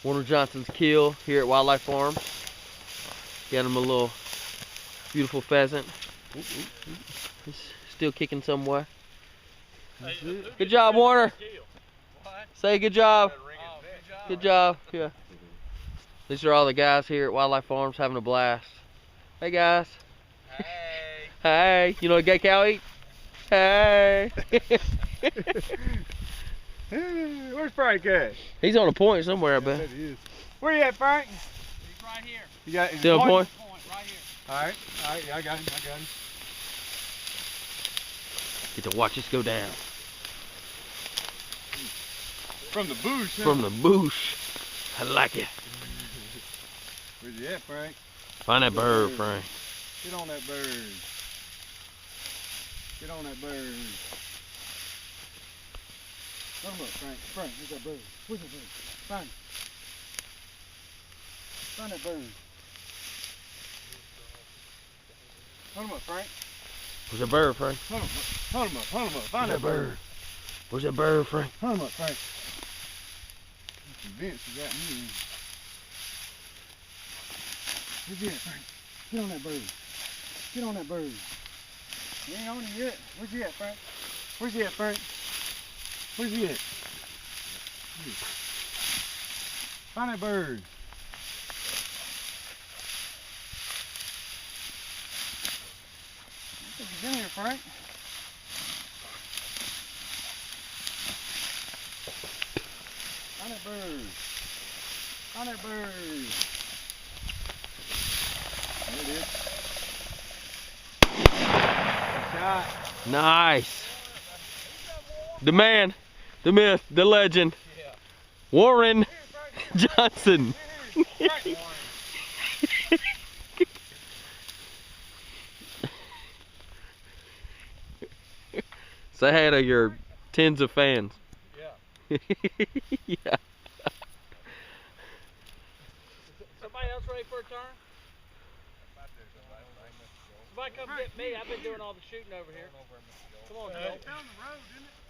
Warner Johnson's kill here at Wildlife Farms. Got him a little beautiful pheasant. He's still kicking somewhere. Good job, Warner. Say good job. Good job. Yeah. These are all the guys here at Wildlife Farms having a blast. Hey guys. Hey. Hey. You know what a gay cow eat? Hey. Where's Frank at? He's on a point somewhere, I bet. Yeah, he is. Where you at, Frank? He's right here. You got Still on point? Right here. Alright, yeah, I got him, Get to watch this go down. From the bush, huh? From the bush. I like it. Where's you at, Frank? Find that bird, Frank. Get on that bird. Get on that bird. Come up, Frank. Frank, where's that bird? Where's that bird? Find it. Find that bird. Hunt him up, Frank. Where's that bird, Frank? Hunt him up. Hunt him up. Hunt him up. Find that bird. Where's that bird, Frank? Hunt him up, Frank. Vince is at me. Where's he at, Frank? Get on that bird. Get on that bird. He ain't on it yet. Where's he at, Frank? Where's he at, Frank? Where's he at? Find that bird. I think he's in here, Frank. Find that bird. Find that bird. There it is. Good shot. Nice. The man, the myth, the legend, Warren Johnson. Say hey to your tens of fans. Yeah. Yeah. Somebody else ready for a turn? Somebody come get me. I've been doing all the shooting over here. Come on, Joe. Down the road, didn't it?